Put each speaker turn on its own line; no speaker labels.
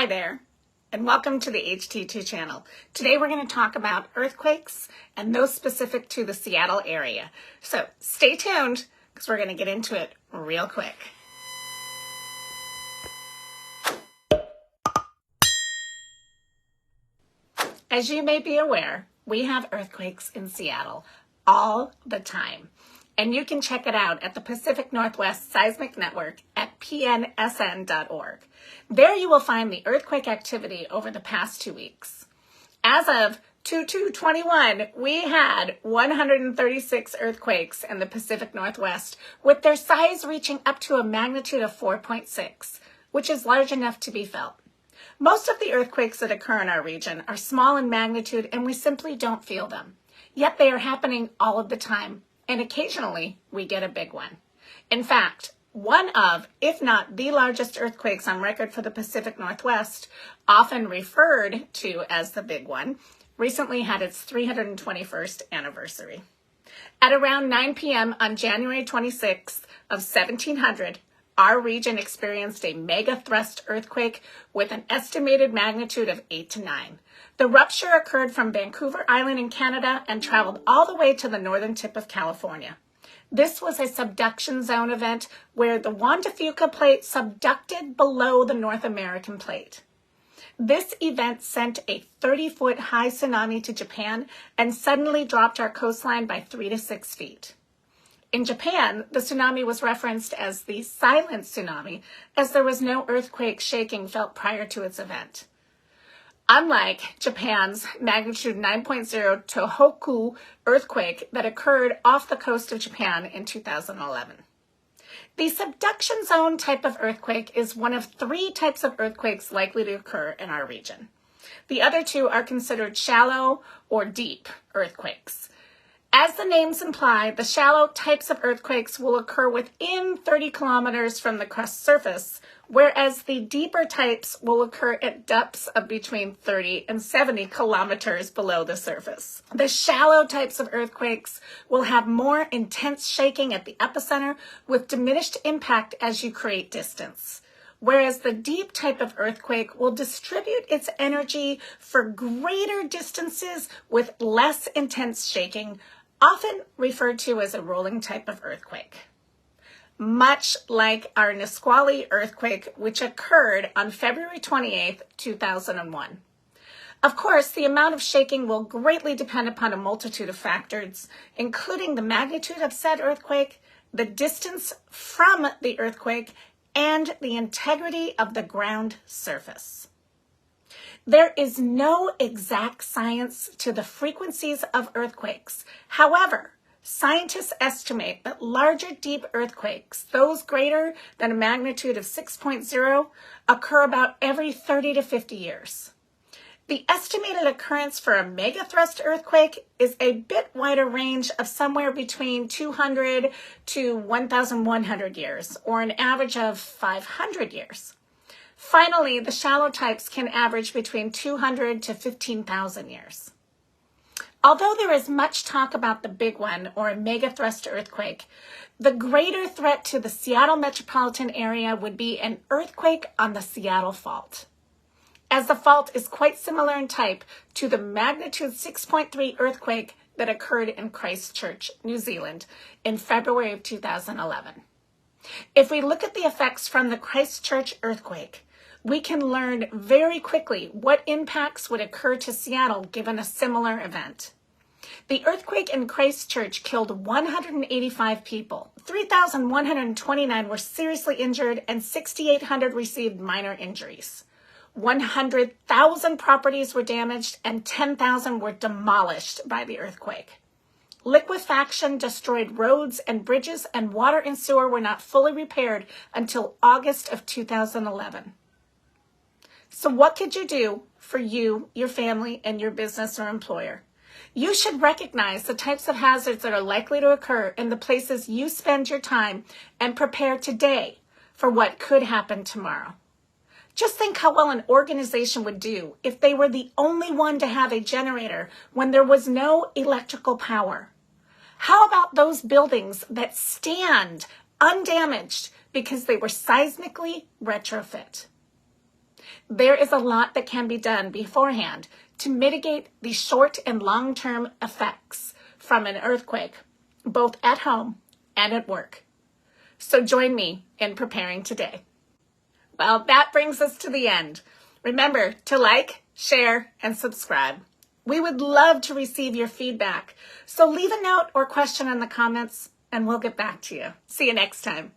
Hi there, and welcome to the HT2 channel. Today we're going to talk about earthquakes and those specific to the Seattle area. So stay tuned because we're going to get into it real quick. As you may be aware, we have earthquakes in Seattle all the time. And you can check it out at the Pacific Northwest Seismic Network at pnsn.org. There you will find the earthquake activity over the past 2 weeks. As of 2/2/21, we had 136 earthquakes in the Pacific Northwest, with their size reaching up to a magnitude of 4.6, which is large enough to be felt. Most of the earthquakes that occur in our region are small in magnitude and we simply don't feel them. Yet they are happening all of the time. And occasionally, we get a big one. In fact, one of, if not the largest earthquakes on record for the Pacific Northwest, often referred to as the big one, recently had its 321st anniversary. At around 9 p.m. on January 26th of 1700, our region experienced a mega thrust earthquake with an estimated magnitude of 8 to 9. The rupture occurred from Vancouver Island in Canada and traveled all the way to the northern tip of California. This was a subduction zone event where the Juan de Fuca plate subducted below the North American plate. This event sent a 30-foot high tsunami to Japan and suddenly dropped our coastline by 3 to 6 feet. In Japan, the tsunami was referenced as the silent tsunami, as there was no earthquake shaking felt prior to its event. Unlike Japan's magnitude 9.0 Tohoku earthquake that occurred off the coast of Japan in 2011. The subduction zone type of earthquake is one of 3 types of earthquakes likely to occur in our region. The other 2 are considered shallow or deep earthquakes. As the names imply, the shallow types of earthquakes will occur within 30 kilometers from the crust surface, whereas the deeper types will occur at depths of between 30 and 70 kilometers below the surface. The shallow types of earthquakes will have more intense shaking at the epicenter with diminished impact as you create distance, whereas the deep type of earthquake will distribute its energy for greater distances with less intense shaking, often referred to as a rolling type of earthquake. Much like our Nisqually earthquake, which occurred on February 28, 2001. Of course, the amount of shaking will greatly depend upon a multitude of factors, including the magnitude of said earthquake, the distance from the earthquake, and the integrity of the ground surface. There is no exact science to the frequencies of earthquakes. However, scientists estimate that larger deep earthquakes, those greater than a magnitude of 6.0, occur about every 30 to 50 years. The estimated occurrence for a megathrust earthquake is a bit wider range of somewhere between 200 to 1,100 years, or an average of 500 years. Finally, the shallow types can average between 200 to 15,000 years. Although there is much talk about the big one, or a megathrust earthquake, the greater threat to the Seattle metropolitan area would be an earthquake on the Seattle Fault, as the fault is quite similar in type to the magnitude 6.3 earthquake that occurred in Christchurch, New Zealand in February of 2011. If we look at the effects from the Christchurch earthquake, we can learn very quickly what impacts would occur to Seattle given a similar event. The earthquake in Christchurch killed 185 people. 3,129 were seriously injured and 6,800 received minor injuries. 100,000 properties were damaged and 10,000 were demolished by the earthquake. Liquefaction destroyed roads and bridges, and water and sewer were not fully repaired until August of 2011. So what could you do for you, your family, and your business or employer? You should recognize the types of hazards that are likely to occur in the places you spend your time and prepare today for what could happen tomorrow. Just think how well an organization would do if they were the only one to have a generator when there was no electrical power. How about those buildings that stand undamaged because they were seismically retrofit? there is a lot that can be done beforehand to mitigate the short and long-term effects from an earthquake, both at home and at work. So join me in preparing today. Well, that brings us to the end. Remember to like, share, and subscribe. We would love to receive your feedback. So leave a note or question in the comments and we'll get back to you. See you next time.